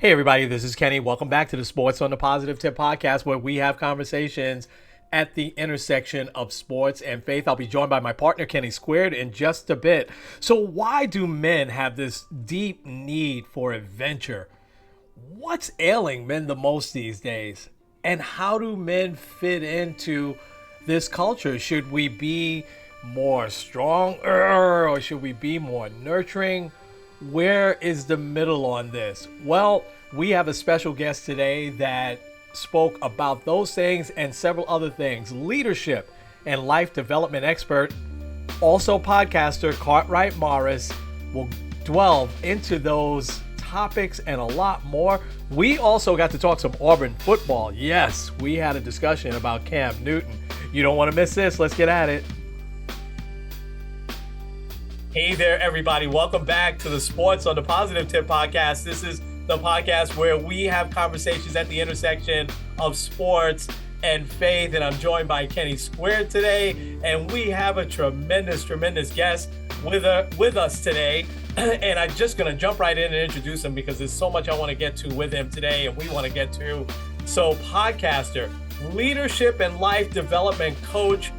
Hey, everybody, this is Kenny. Welcome back to the Sports on the Positive Tip podcast, where we have conversations at the intersection of sports and faith. I'll be joined by my partner, Kenny Squared, in just a bit. So, why do men have this deep need for adventure? What's ailing men the most these days? And how do men fit into this culture? Should we be more strong or should we be more nurturing? Where is the middle on this? Well, we have a special guest today that spoke about those things and several other things. Leadership and life development expert, also podcaster Cartwright Morris, will delve into those topics and a lot more. We also got to talk some Auburn football. Yes, we had a discussion about Cam Newton. You don't want to miss this. Let's get at it. Hey there, everybody. Welcome back to the Sports on the Positive Tip podcast. This is the podcast where we have conversations at the intersection of sports and faith. And I'm joined by Kenny Squared today. And we have a tremendous guest with us today. And I'm just going to jump right in and introduce him because there's so much I want to get to with him today and we want to get to. So, podcaster, leadership and life development coach,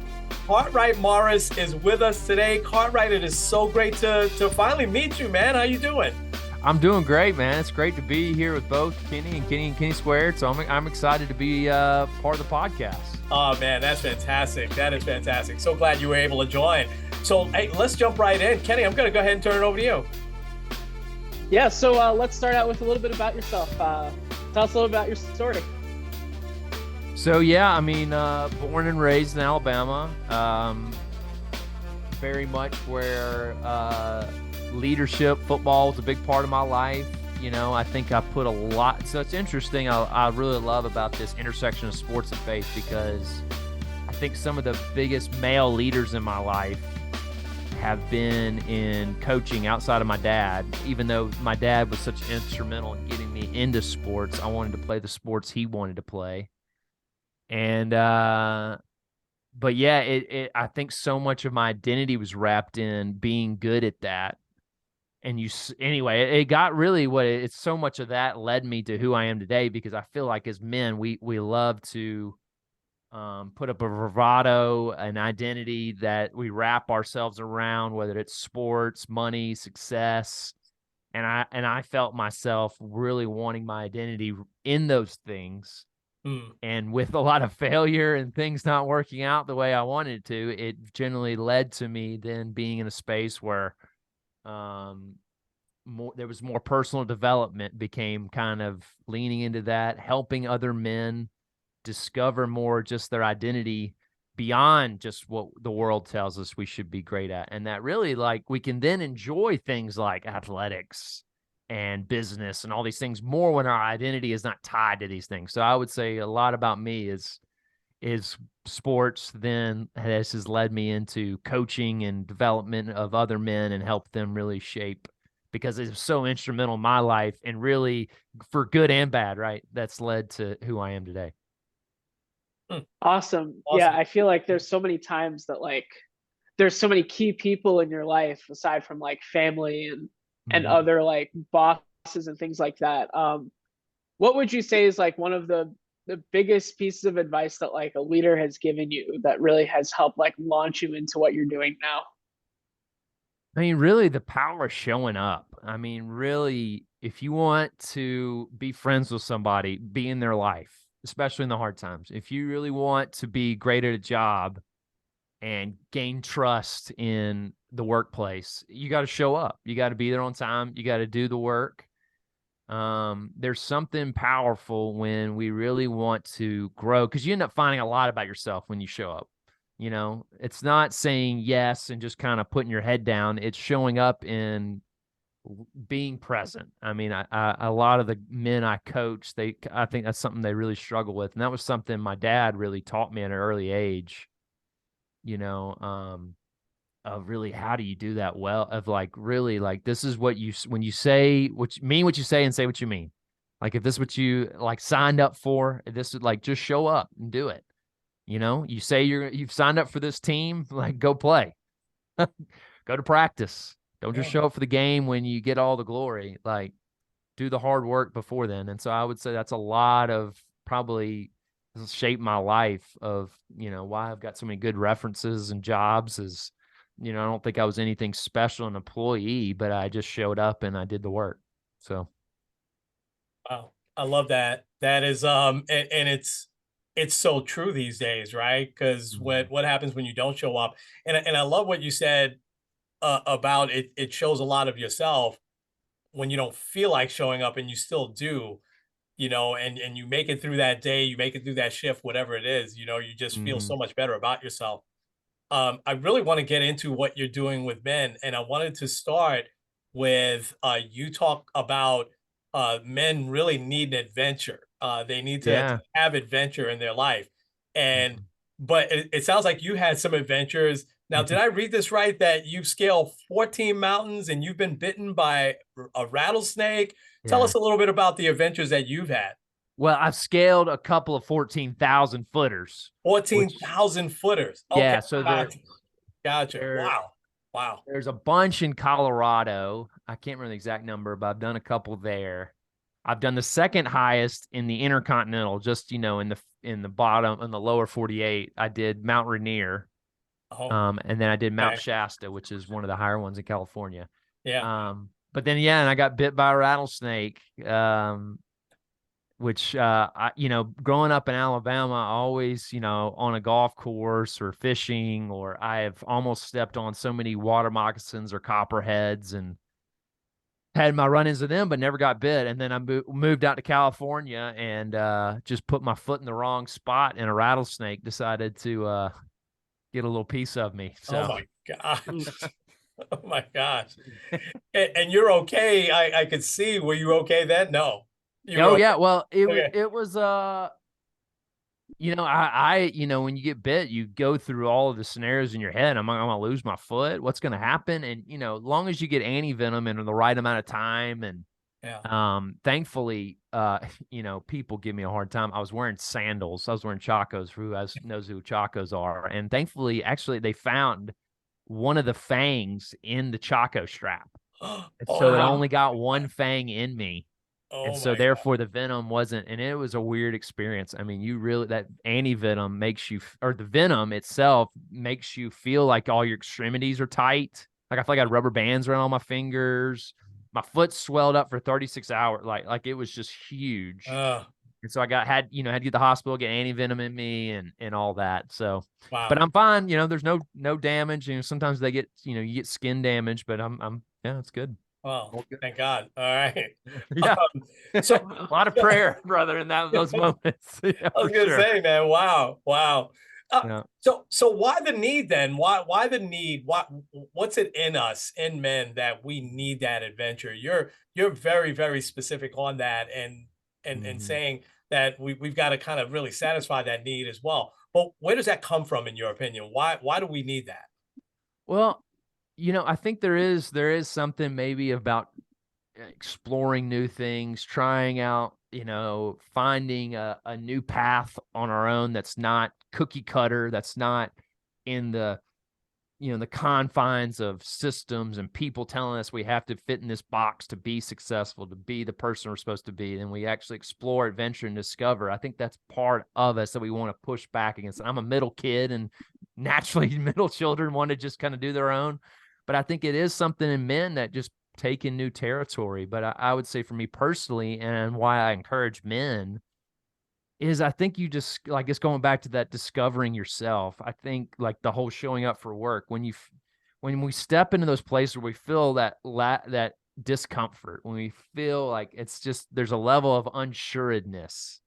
Cartwright Morris is with us today. Cartwright, it is so great to finally meet you, man. How you doing? I'm doing great, man. It's great to be here with both Kenny and Kenny Squared. So I'm excited to be part of the podcast. Oh, man, that's fantastic. That is fantastic. So glad you were able to join. So, hey, let's jump right in. Kenny, I'm going to go ahead and turn it over to you. Yeah, so let's start out with a little bit about yourself. Tell us a little about your story. So, yeah, I mean, born and raised in Alabama, very much where leadership, football was a big part of my life. You know, I think I put a lot. So it's interesting. I really love about this intersection of sports and faith because I think some of the biggest male leaders in my life have been in coaching outside of my dad. Even though my dad was such instrumental in getting me into sports, I wanted to play the sports he wanted to play. And, but yeah, I think so much of my identity was wrapped in being good at that. And anyway, it got really it's so much of that led me to who I am today, because I feel like as men, we love to put up a bravado, an identity that we wrap ourselves around, whether it's sports, money, success. And I felt myself really wanting my identity in those things. And with a lot of failure and things not working out the way I wanted it to, it generally led to me then being in a space where there was more personal development, became kind of leaning into that, helping other men discover more just their identity beyond just what the world tells us we should be great at. And that really, like, we can then enjoy things like athletics and business and all these things more when our identity is not tied to these things. So I would say a lot about me is sports then has led me into coaching and development of other men and help them really shape, because it's so instrumental in my life and really for good and bad, right? That's led to who I am today. Awesome. Yeah, I feel like there's so many times that there's so many key people in your life aside from like family and other like bosses and things like that. What would you say is like one of the biggest pieces of advice that like a leader has given you that really has helped like launch you into what you're doing now? I mean, really, the power of showing up. I mean, really, if you want to be friends with somebody, be in their life, especially in the hard times. If you really want to be great at a job and gain trust in the workplace, you got to show up. You got to be there on time. You got to do the work. There's something powerful when we really want to grow, because you end up finding a lot about yourself when you show up. You know, it's not saying yes and just kind of putting your head down. It's showing up in being present. I mean, a lot of the men I coach, I think that's something they really struggle with. And that was something my dad really taught me at an early age, you know, of really, how do you do that well, of like, really, like, this is what when you say what you mean, what you say, and say what you mean. Like, if this is what you like signed up for, this is like, just show up and do it. You know, you say you've signed up for this team, like, go play, go to practice. Don't just show up for the game when you get all the glory. Like, do the hard work before then. And so I would say that's a lot of probably shaped my life of, why I've got so many good references and jobs is, I don't think I was anything special an employee, but I just showed up and I did the work. So. Wow. I love that. That is and it's so true these days, right? Because Mhm. what happens when you don't show up? And I love what you said about it. It shows a lot of yourself when you don't feel like showing up and you still do, and you make it through that day, you make it through that shift, whatever it is, you just feel so Mhm. much better about yourself. I really want to get into what you're doing with men, and I wanted to start with you talk about men really need an adventure. They need to Yeah. have adventure in their life, and Mhm. but it sounds like you had some adventures. Now, did I read this right that you've scaled 14 mountains and you've been bitten by a rattlesnake? Tell us Yeah. a little bit about the adventures that you've had. Well, I've scaled a couple of 14,000 footers, which 14,000 footers. Okay, yeah, so gotcha. there Wow, wow. there's a bunch in Colorado. I can't remember the exact number, but I've done a couple there. I've done the second highest in the Intercontinental, just in the bottom in the lower 48. I did Mount Rainier, Oh, and then I did Mount okay. Shasta, which is one of the higher ones in California. Yeah. But then yeah, and I got bit by a rattlesnake. Which growing up in Alabama, always, on a golf course or fishing, or I have almost stepped on so many water moccasins or copperheads and had my run-ins with them, but never got bit. And then I moved out to California and just put my foot in the wrong spot, and a rattlesnake decided to get a little piece of me. Oh So, my gosh. Oh my gosh. And you're okay. I could see. Were you okay then? No. You were oh okay. yeah, well, Okay. it was when you get bit, you go through all of the scenarios in your head. I'm gonna lose my foot. What's gonna happen? And as long as you get anti-venom in the right amount of time, and Yeah. thankfully, people give me a hard time. I was wearing sandals. I was wearing Chacos. For who knows who Chacos are? And thankfully, actually, they found one of the fangs in the Chaco strap, and so Oh it my Wow. only got God. one fang in me, and Oh so my God. therefore the venom wasn't, and it was a weird experience. I mean, that anti-venom makes you, or the venom itself makes you feel like all your extremities are tight. Like I feel like I had rubber bands around all my fingers. My foot swelled up for 36 hours. Like it was just huge. Uh, And so had to get to the hospital, get anti-venom in me and all that. So, but wow. I'm fine. There's no damage. Sometimes they get, you get skin damage, but yeah, it's good. Well, All good. thank God. All right. Yeah. So A lot of prayer, brother, in those moments. Yeah, I was for gonna sure. say, man, wow, wow. Yeah. So why the need then? Why the need? What's it in us, in men, that we need that adventure? You're very, very specific on that, and Hmm. saying that we've got to kind of really satisfy that need as well. But where does that come from, in your opinion? Why do we need that? Well, I think there is something maybe about exploring new things, trying out, finding a new path on our own that's not cookie cutter, that's not in the confines of systems and people telling us we have to fit in this box to be successful, to be the person we're supposed to be. And we actually explore, adventure, and discover. I think that's part of us that we want to push back against. I'm a middle kid, and naturally middle children want to just kind of do their own. But I think it is something in men that just take in new territory. But I would say for me personally, and why I encourage men, is I think you just like, it's going back to that discovering yourself. I think like the whole showing up for work, when we step into those places where we feel that discomfort, when we feel like it's just there's a level of unsuredness.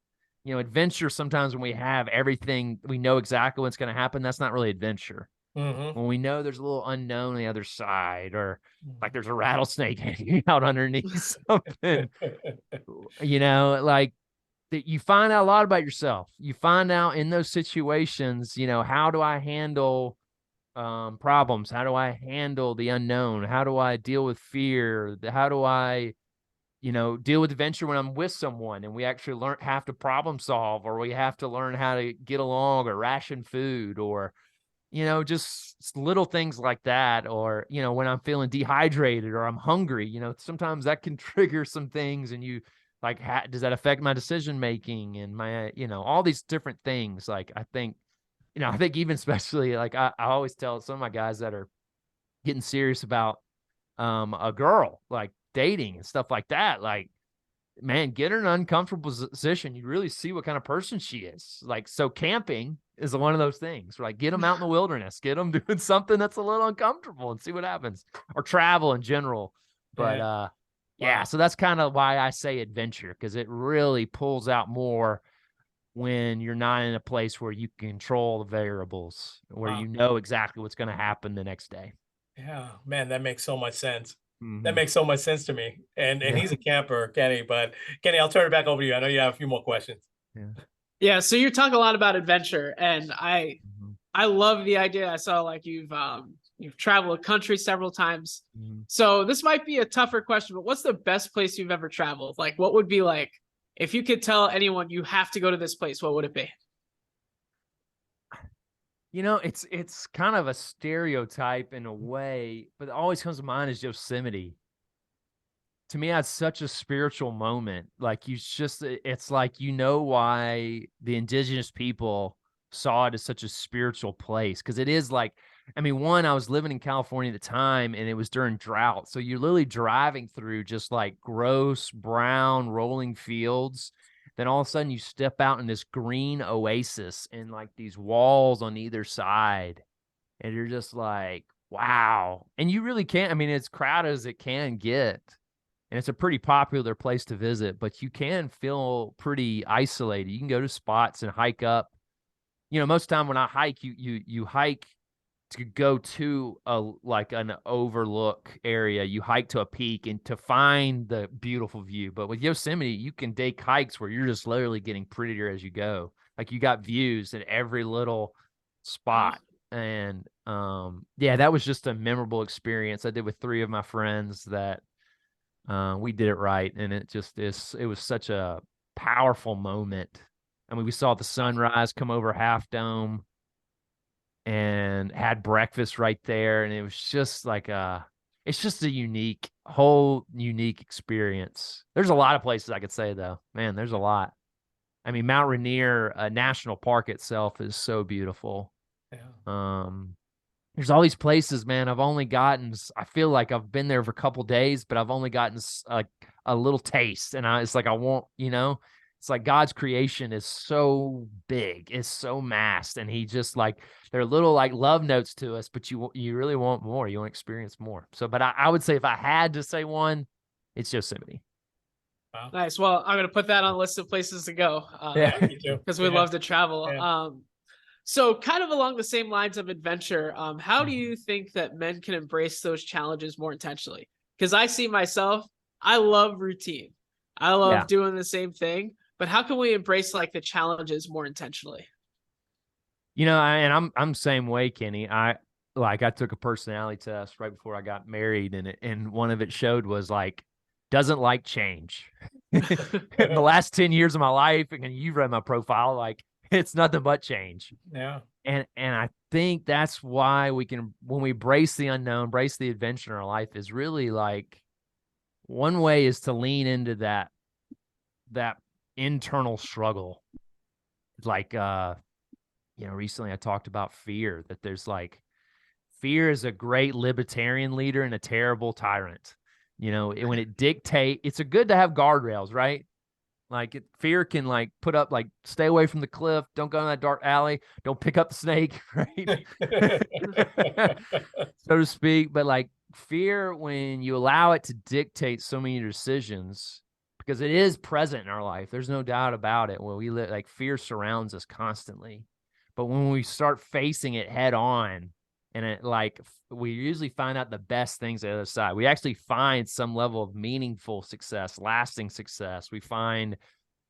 Adventure sometimes when we have everything, we know exactly what's going to happen. That's not really adventure. Hmm. When we know there's a little unknown on the other side, or like there's a rattlesnake hanging out underneath something, like that you find out a lot about yourself. You find out in those situations, how do I handle problems? How do I handle the unknown? How do I deal with fear? How do I, deal with adventure when I'm with someone and we actually have to problem solve, or we have to learn how to get along or ration food, or just little things like that. Or, when I'm feeling dehydrated or I'm hungry, sometimes that can trigger some things, and you like, does that affect my decision making and my, all these different things. Like, I think even especially like I always tell some of my guys that are getting serious about a girl, like dating and stuff like that. Like, man, get her in an uncomfortable position. You really see what kind of person she is. Like, so camping is one of those things. Like, get them out in the wilderness, get them doing something that's a little uncomfortable and see what happens, or travel in general. But, yeah, so that's kind of why I say adventure, because it really pulls out more when you're not in a place where you control the variables, where you know exactly what's going to happen the next day. Yeah, man, that makes so much sense. That Mm-hmm. makes so much sense to me. And Yeah. he's a camper, Kenny. But Kenny, I'll turn it back over to you. I know you have a few more questions. Yeah. Yeah, so you talk a lot about adventure, and Mm-hmm. I love the idea. I saw like you've traveled the country several times. Mm-hmm. So this might be a tougher question, but what's the best place you've ever traveled? Like, what would be like, if you could tell anyone you have to go to this place, what would it be? It's kind of a stereotype in a way, but it always comes to mind is Yosemite. To me, that's such a spiritual moment. Like, it's like, why the indigenous people saw it as such a spiritual place. Cause it is like, I mean, one, I was living in California at the time and it was during drought. So you're literally driving through just like gross brown rolling fields. Then all of a sudden you step out in this green oasis and like these walls on either side. And you're just like, wow. And you really can't, I mean, it's crowded as it can get. And it's a pretty popular place to visit, but you can feel pretty isolated. You can go to spots and hike up. Most of the time when I hike, you hike to go to like an overlook area. You hike to a peak and to find the beautiful view. But with Yosemite, you can take hikes where you're just literally getting prettier as you go. Like, you got views at every little spot. And yeah, that was just a memorable experience I did with 3 of my friends that we did it right. And it was such a powerful moment. I mean, we saw the sunrise come over Half Dome and had breakfast right there. And it was just like it's just a unique experience. There's a lot of places I could say, though. Man, there's a lot. I mean, Mount Rainier National Park itself is so beautiful. Yeah. There's all these places, man. I feel like I've been there for a couple days, but I've only gotten like a little taste. And it's like, it's like God's creation is so big, it's so massed. And he just like, they're little like love notes to us, but you really want more. You want to experience more. So, but I would say if I had to say one, it's Yosemite. Wow. Nice. Well, I'm gonna put that on a list of places to go. Yeah. Me too. Because we love to travel. Yeah. So kind of along the same lines of adventure, how do you think that men can embrace those challenges more intentionally? Because I see myself, I love routine. I love Yeah. doing the same thing, but how can we embrace like the challenges more intentionally? And I'm same way, Kenny. I took a personality test right before I got married, and one of it showed was like, doesn't like change. In the last 10 years of my life, and you've read my profile, like, it's nothing but change. Yeah. And I think that's why when we embrace the unknown, embrace the adventure in our life, is really like, one way is to lean into that internal struggle. Like, recently I talked about fear, that there's like, fear is a great libertarian leader and a terrible tyrant. When it dictates, it's a good to have guardrails, right? Like, fear can like put up, like, stay away from the cliff, don't go in that dark alley, don't pick up the snake, right? So to speak. But like, fear, when you allow it to dictate so many decisions, because it is present in our life, there's no doubt about it. When we live, like, fear surrounds us constantly. But when we start facing it head on, and it like, we usually find out the best things on the other side. We actually find some level of meaningful success, lasting success. We find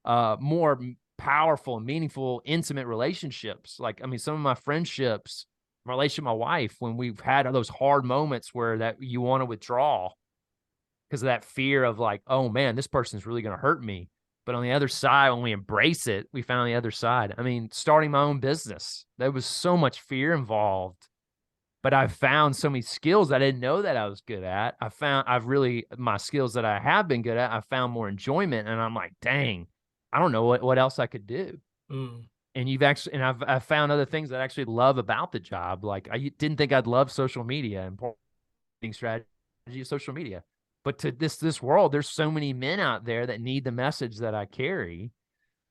more powerful, meaningful, intimate relationships. Like, I mean, some of my friendships, my relationship with my wife, when we've had those hard moments where that you want to withdraw because of that fear of like, oh man, this person's really going to hurt me. But on the other side, when we embrace it, we found the other side. I mean, starting my own business, there was so much fear involved, but I've found so many skills I didn't know that I was good at. My skills that I have been good at, I found more enjoyment. And I'm like, dang, I don't know what else I could do. Mm. And I've found other things that I actually love about the job. Like I didn't think I'd love social media and marketing strategy of social media. But to this world, there's so many men out there that need the message that I carry.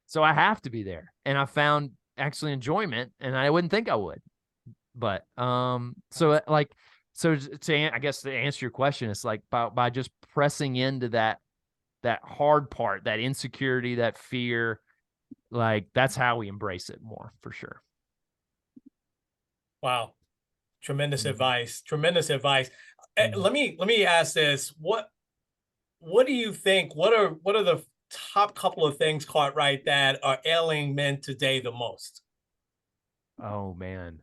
So I have to be there. And I found actually enjoyment, and I wouldn't think I would. But I guess to answer your question, it's like by just pressing into that hard part, that insecurity, that fear, like that's how we embrace it more for sure. Wow. Tremendous Mhm. advice. Tremendous advice. Mhm. Let me ask this. What do you think? What are the top couple of things, Cartwright, that are ailing men today the most? Oh man.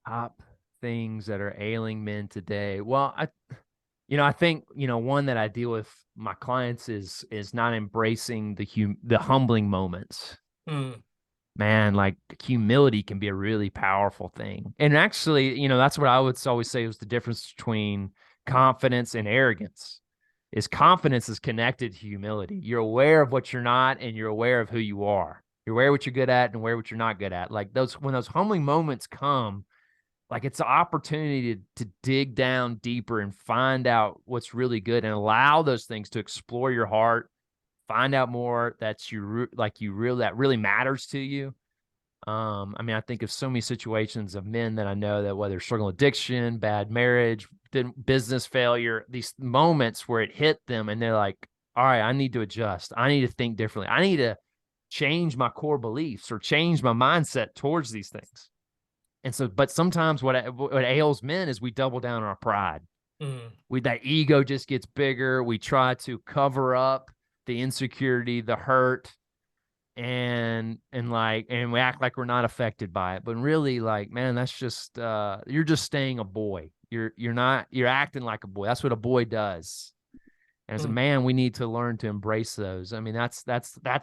Top things that are ailing men today. Well, I think, one that I deal with my clients is not embracing the humbling moments. Hmm. Man, like humility can be a really powerful thing. And actually, that's what I would always say was the difference between confidence and arrogance. Is confidence is connected to humility. You're aware of what you're not, and you're aware of who you are. You're aware of what you're good at and aware what you're not good at. Like when those humbling moments come, like it's an opportunity to dig down deeper and find out what's really good and allow those things to explore your heart, find out more that that really matters to you. I mean, I think of so many situations of men that I know that whether struggling with addiction, bad marriage, business failure, these moments where it hit them and they're like, all right, I need to adjust. I need to think differently. I need to change my core beliefs or change my mindset towards these things. And so, but sometimes what ails men is we double down on our pride. Hmm. That ego just gets bigger. We try to cover up the insecurity, the hurt, and we act like we're not affected by it. But really, like, man, that's just you're just staying a boy. You're acting like a boy. That's what a boy does. And as a Hmm. man, we need to learn to embrace those. I mean, that's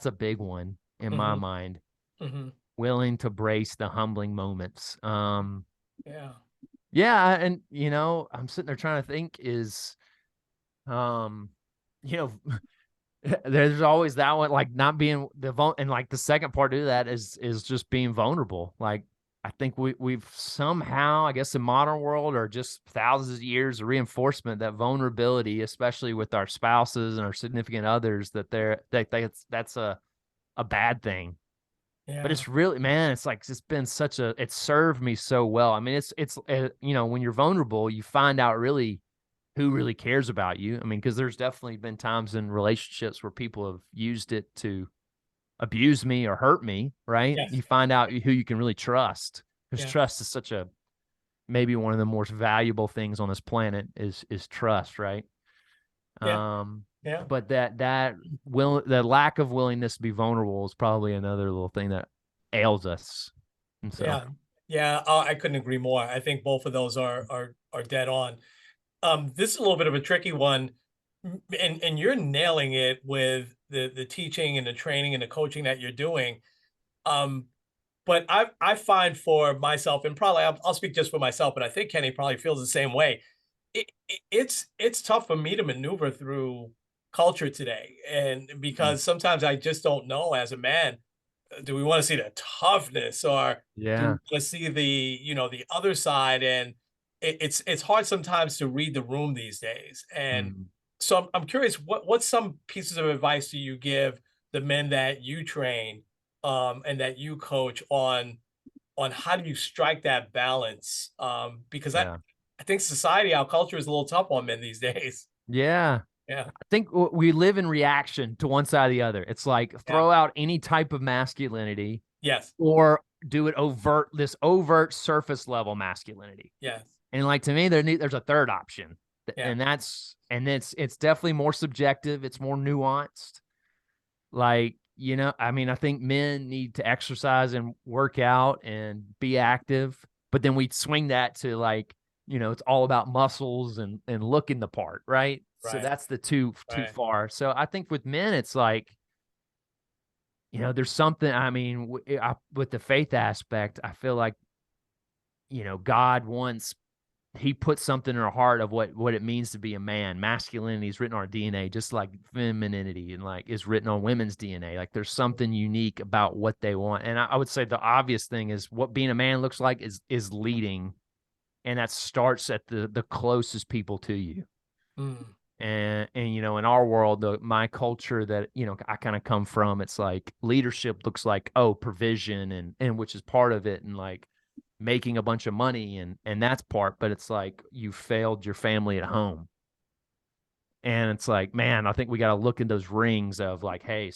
a big one in my Hmm. mind. Hmm. Willing to brace the humbling moments. Yeah. Yeah, and I'm sitting there trying to think um, you know, there's always that one, like not being and like the second part to that is just being vulnerable. Like I think we've somehow, I guess, in modern world or just thousands of years of reinforcement that vulnerability, especially with our spouses and our significant others, that's a bad thing. But Yeah. it's really, man, it's like it's been it served me so well. I mean, it's when you're vulnerable, you find out really who really cares about you. I mean, because there's definitely been times in relationships where people have used it to abuse me or hurt me, right? Yes. You find out who you can really trust, because Yeah. trust is maybe one of the most valuable things on this planet is trust, right? Yeah. Um, Yeah. but the lack of willingness to be vulnerable is probably another little thing that ails us. And so, Yeah. Yeah. I couldn't agree more. I think both of those are dead on. This is a little bit of a tricky one, and you're nailing it with the teaching and the training and the coaching that you're doing. Um, but I find for myself, and probably I'll speak just for myself, but I think Kenny probably feels the same way. It's tough for me to maneuver through culture today, and mm, because sometimes I just don't know as a man, do we want to see the toughness or do we yeah. want to see the other side? And it's hard sometimes to read the room these days. And Mm, so I'm curious, what's some pieces of advice do you give the men that you train and that you coach on how do you strike that balance? Because yeah. I think society, our culture is a little tough on men these days. Yeah. Yeah. I think we live in reaction to one side or the other. It's like Yeah. throw out any type of masculinity Yes. or do it this overt surface level masculinity. Yes. And like to me, there's a third option, Yeah. and it's definitely more subjective. It's more nuanced. Like I mean, I think men need to exercise and work out and be active, but then we swing that to like it's all about muscles and looking the part, right? So Right. that's the too Right. far. So I think with men, it's like, there's something. I mean, with the faith aspect, I feel like, God wants he put something in our heart of what it means to be a man. Masculinity is written on our DNA, just like femininity and like is written on women's DNA. Like there's something unique about what they want. And I would say the obvious thing is what being a man looks like is leading, and that starts at the closest people to you. Mm. And in our world, my culture that I kind of come from, it's like leadership looks like provision and which is part of it, and like making a bunch of money and that's part, but it's like you failed your family at home. And it's like, man, I think we got to look in those rings of like, hey,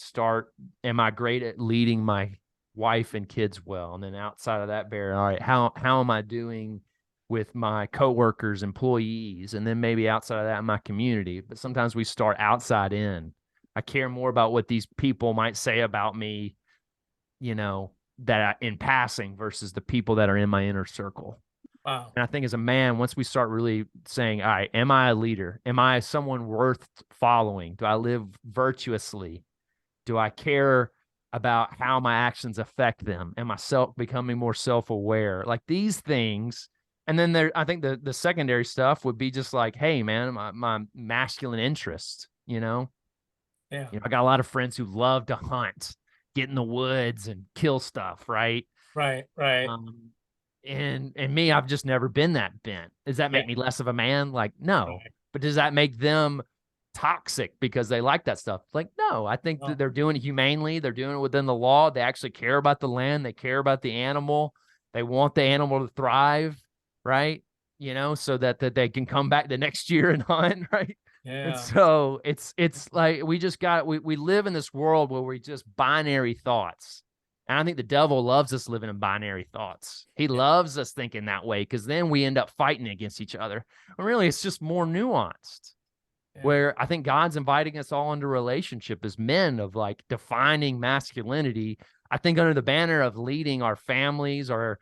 am I great at leading my wife and kids well? And then outside of that barrier, all right, how am I doing with my coworkers, employees, and then maybe outside of that, my community? But sometimes we start outside in. I care more about what these people might say about me, in passing versus the people that are in my inner circle. Wow. And I think as a man, once we start really saying, all right, am I a leader? Am I someone worth following? Do I live virtuously? Do I care about how my actions affect them? Am I becoming more self-aware? Like these things. And then I think the secondary stuff would be just like, hey, man, my masculine interest, Yeah. I got a lot of friends who love to hunt, get in the woods and kill stuff, right? Right. Right. And me, I've just never been that bent. Does that Yeah. make me less of a man? Like, no. Right. But does that make them toxic because they like that stuff? Like, no. I think that Oh, they're doing it humanely. They're doing it within the law. They actually care about the land. They care about the animal. They want the animal to thrive, right? So that they can come back the next year and hunt, right? And yeah. so it's like we live in this world where we just binary thoughts. And I think the devil loves us living in binary thoughts. He Yeah. loves us thinking that way because then we end up fighting against each other. And really, it's just more nuanced. Yeah. Where I think God's inviting us all into relationship as men of like defining masculinity. I think under the banner of leading our families, our,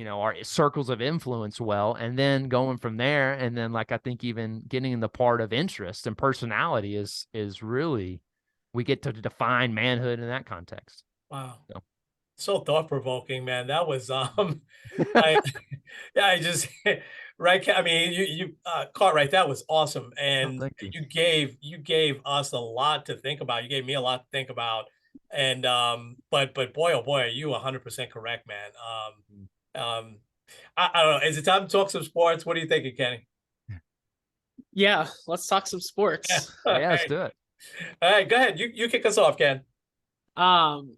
our circles of influence well, and then going from there. And then like I think even getting in the part of interest and personality is really we get to define manhood in that context. Wow. So. So thought provoking, man. That was I yeah, I just right. I mean, you Cartwright, that was awesome, Oh, and thank you. you gave us a lot to think about. You gave me a lot to think about, and but boy, oh boy, are you 100% correct, man. Um, I don't know. Is it time to talk some sports? What are you thinking, Kenny? Yeah, let's talk some Yeah. sports. All Yeah, let's right. do it. All right. Go ahead. You kick us off, Ken. Um,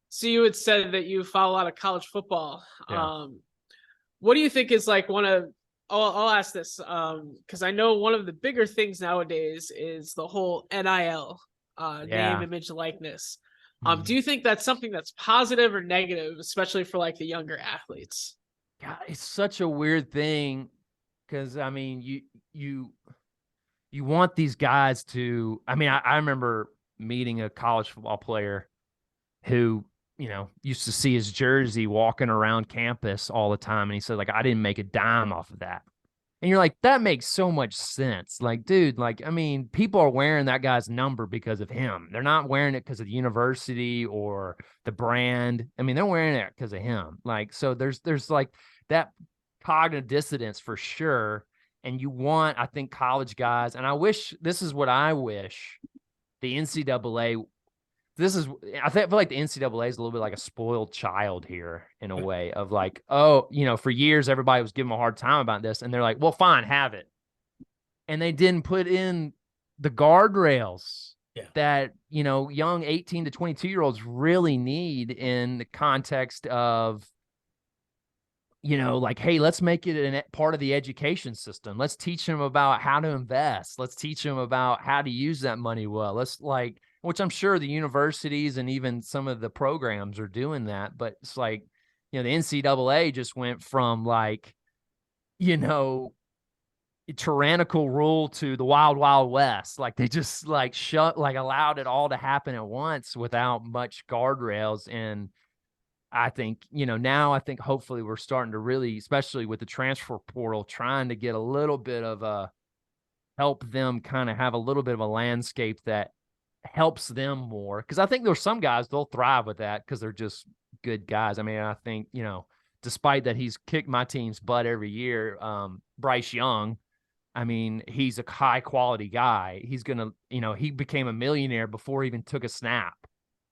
so you had said that you follow a lot of college football. Yeah. What do you think is like one of I'll ask this because I know one of the bigger things nowadays is the whole NIL, name, Yeah. image, likeness. Do Mhm. you think that's something that's positive or negative, especially for like the younger athletes? God, it's such a weird thing because I mean, you want these guys to. I mean, I remember meeting a college football player who used to see his jersey walking around campus all the time, and he said like I didn't make a dime off of that. And you're like, that makes so much sense. Like, dude, like, I mean, people are wearing that guy's number because of him. They're not wearing it because of the university or the brand. I mean, they're wearing it because of him. Like, so there's like that cognitive dissonance for sure. And I think college guys, and this is what I wish the NCAA I feel like the NCAA is a little bit like a spoiled child here in a way of like, for years, everybody was giving them a hard time about this. And they're like, well, fine, have it. And they didn't put in the guardrails that, young 18 to 22-year-olds really need in the context of, like, hey, let's make it a part of the education system. Let's teach them about how to invest. Let's teach them about how to use that money well. Which I'm sure the universities and even some of the programs are doing that. But it's like, the NCAA just went from like, tyrannical rule to the wild, wild west. Like they just like allowed it all to happen at once without much guardrails. And I think, now I think hopefully we're starting to really, especially with the transfer portal, trying to get a little bit of help them kind of have a little bit of a landscape that helps them more. Because I think there's some guys, they'll thrive with that because they're just good guys. I mean, I think, despite that he's kicked my team's butt every year, Bryce Young, I mean, he's a high quality guy. He's going to, he became a millionaire before he even took a snap.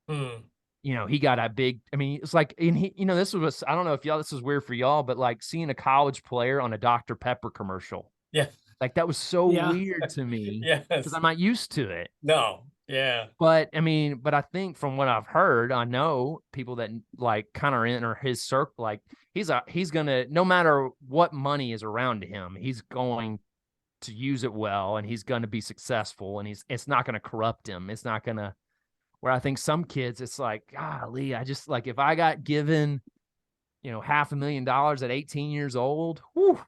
Hmm. He got a big, I mean, it's like, and he, this was, I don't know if this is weird for y'all, but like seeing a college player on a Dr. Pepper commercial, Yeah. like that was so Yeah. weird to me Yes. because I'm not used to it. No. Yeah. But I mean, but I think from what I've heard, I know people that like kind of enter his circle, like he's gonna, no matter what money is around him, he's going to use it well and he's going to be successful and it's not going to corrupt him. It's not going to, where I think some kids, it's like, golly, I just like, if I got given, $500,000 at 18 years old, whew,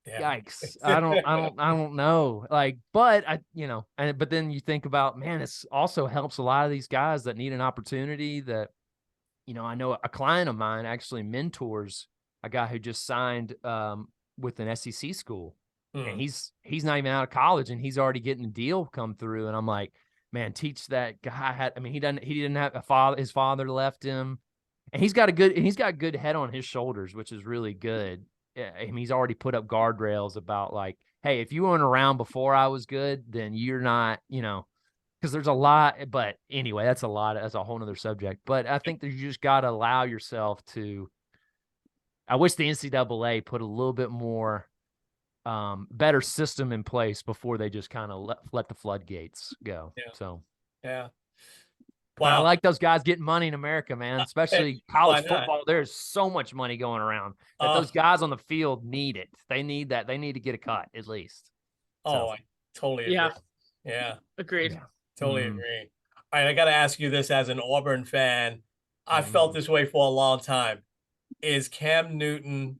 Yeah. yikes. I don't know. Like, but but then you think about, man, it's also helps a lot of these guys that need an opportunity that, I know a client of mine actually mentors a guy who just signed with an SEC school. And he's not even out of college and he's already getting a deal come through. And I'm like, man, teach that guy. He didn't have a father. His father left him, and he's got good head on his shoulders, which is really good. I mean, he's already put up guardrails about like, hey, if you weren't around before I was good, then you're not, because there's a lot. But anyway, that's a whole nother subject. But I think that you just got to allow yourself to. I wish the NCAA put a little bit more better system in place before they just kind of let the floodgates go. Yeah. So, yeah. but I Wow. like those guys getting money in America, man, especially college football. There's so much money going around that those guys on the field need it. They need that. They need to get a cut at least. Oh, I totally agree. Yeah. Yeah. Agreed. Yeah. Totally agree. All right. I got to ask you this as an Auburn fan. I felt this way for a long time. Is Cam Newton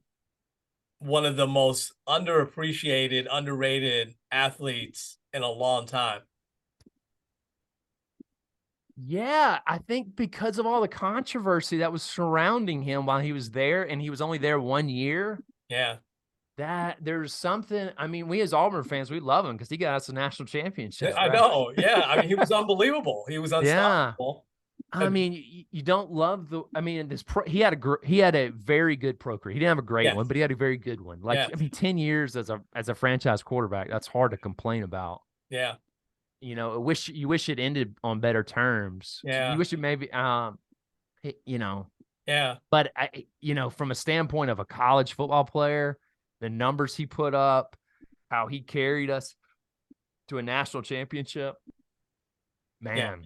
one of the most underappreciated, underrated athletes in a long time? Yeah, I think because of all the controversy that was surrounding him while he was there, and he was only there 1 year. Yeah. That there's something. I mean, we as Auburn fans, we love him because he got us a national championship. I right? know. Yeah. I mean, he was unbelievable. He was unstoppable. I mean, you don't love the. I mean, he had a very good pro career. He didn't have a great one, but he had a very good one. Like, I mean, 10 years as a franchise quarterback, that's hard to complain about. Yeah. You wish it ended on better terms. Yeah. You wish it maybe, Yeah. But from a standpoint of a college football player, the numbers he put up, how he carried us to a national championship, man.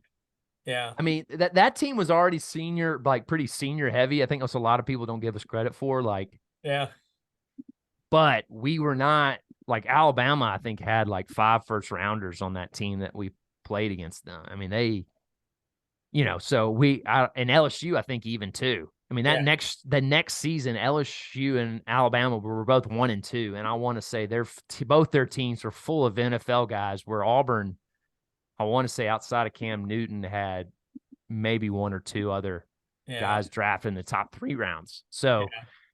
Yeah. I mean, that team was already senior, like pretty senior heavy. I think that's a lot of people don't give us credit for. Like, yeah. But we were not like Alabama, I think, had like 5 first rounders on that team that we played against them. I mean, they, so and LSU, I think even too. I mean, the next season, LSU and Alabama were both 1-2. And I want to say both their teams were full of NFL guys, where Auburn, I want to say outside of Cam Newton, had maybe 1 or 2 other guys drafted in the top 3 rounds. So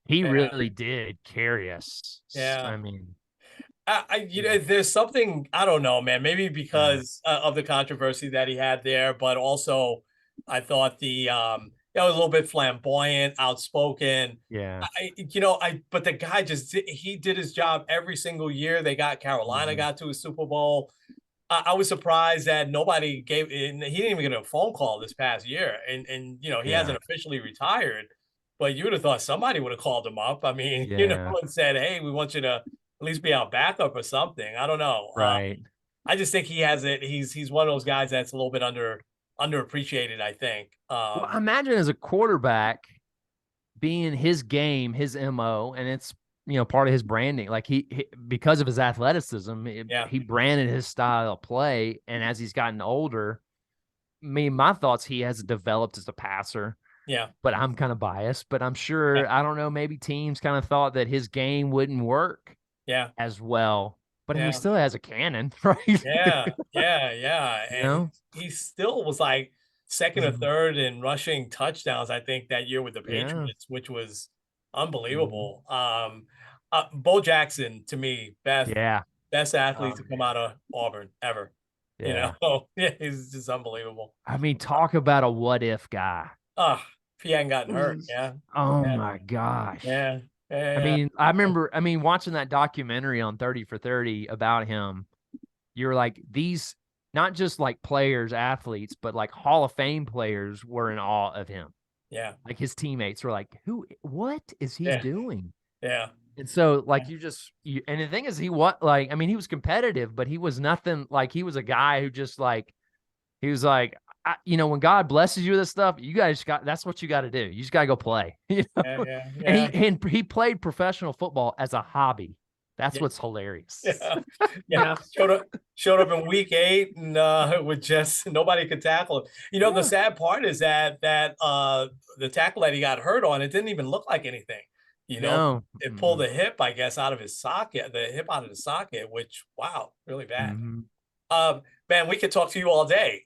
he really did carry us. Yeah. I mean, there's something, I don't know, man, maybe because of the controversy that he had there, but also I thought was a little bit flamboyant, outspoken. Yeah. But the guy he did his job every single year. They got Carolina got to a Super Bowl. I was surprised that nobody he didn't even get a phone call this past year. And he hasn't officially retired, but you would have thought somebody would have called him up. I mean, and said, hey, we want you to at least be our backup or something. I don't know. Right. I just think he has it. He's one of those guys that's a little bit underappreciated, I think. Well, imagine as a quarterback being his game, his MO, and it's, part of his branding. Like he because of his athleticism, he branded his style of play. And as he's gotten older, my thoughts, he has developed as a passer. Yeah. But I'm kind of biased, but I'm sure, I don't know, maybe teams kind of thought that his game wouldn't work as well. But he still has a cannon, right? Yeah. And he still was like second or third in rushing touchdowns, I think, that year with the Patriots, which was unbelievable. Bo Jackson, to me, Beth, best athlete Oh, to come out of Auburn ever. You yeah. know, yeah, he's just unbelievable. I mean, talk about a what if guy. Ah, if he hadn't gotten hurt, yeah, Oh yeah, my gosh. yeah, I yeah, mean, I remember, watching that documentary on 30 for 30 about him. You're like, these, not just like players, athletes, but like Hall of Fame players were in awe of him. yeah, Like his teammates were like, what is he yeah, doing? yeah, And so like yeah, and the thing is he he was competitive, but he was nothing like he was a guy who just like, he was like, when God blesses you with this stuff, you guys that's what you got to do. You just got to go play, yeah, yeah, And yeah. he played professional football as a hobby. That's Yeah. what's hilarious. Yeah, yeah. Yeah. Showed up in week 8 and with just nobody could tackle him. The Yeah. sad part is that the tackle that he got hurt on, it didn't even look like anything. No. It pulled the hip, I guess, out of his socket, the hip out of the socket, which wow, really bad. Mm-hmm. Man, we could talk to you all day.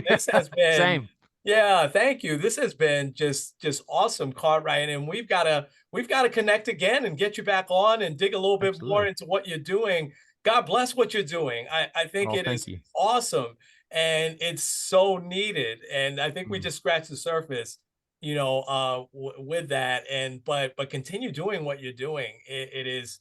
This has been, Same. yeah, thank you. This has been just awesome, Cartwright, and we've got to connect again and get you back on and dig a little bit more Absolutely. into what you're doing. God bless what you're doing. I think Oh, it thank is you. awesome and it's so needed. And I think we Mm. just scratched the surface, with that. And but continue doing what you're doing. It is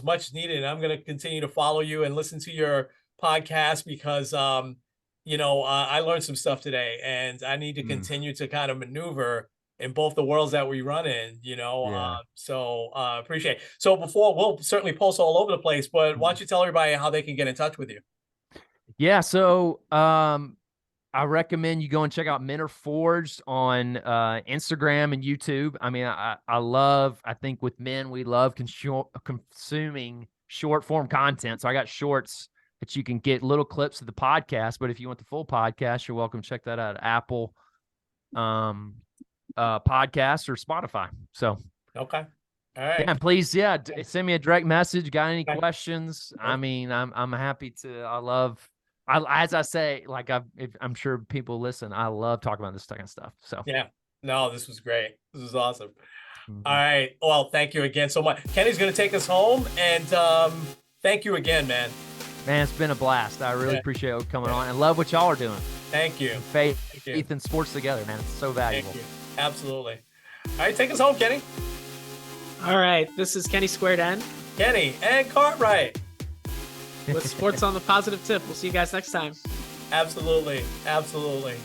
much needed. And I'm going to continue to follow you and listen to your podcast because I learned some stuff today, and I need to Mm. continue to kind of maneuver in both the worlds that we run in. Yeah. So appreciate it. So before, we'll certainly post all over the place, but why Mm. don't you tell everybody how they can get in touch with you? Yeah. So, I recommend you go and check out Men Are Forged on Instagram and YouTube. I mean, I think with men, we love consuming short form content. So I got shorts that you can get little clips of the podcast. But if you want the full podcast, you're welcome to check that out at Apple Podcasts or Spotify. So, Okay. All right. yeah, please, send me a direct message. Got any Okay. questions? I Okay. mean, I'm happy to. As I say, like I'm sure people listen. I love talking about this kind of stuff. So Yeah. No, this was great. This was awesome. Mhm. All right. Well, thank you again so much. Kenny's going to take us home, and thank you again, man. Man, it's been a blast. I really Yeah. appreciate you coming on and love what y'all are doing. Thank you. Faith you. and sports together, man. It's so valuable. Thank you. Absolutely. All right, take us home, Kenny. All right. This is Kenny Squared N Kenny and Cartwright. with Sports on the Positive Tip. We'll see you guys next time. Absolutely. Absolutely.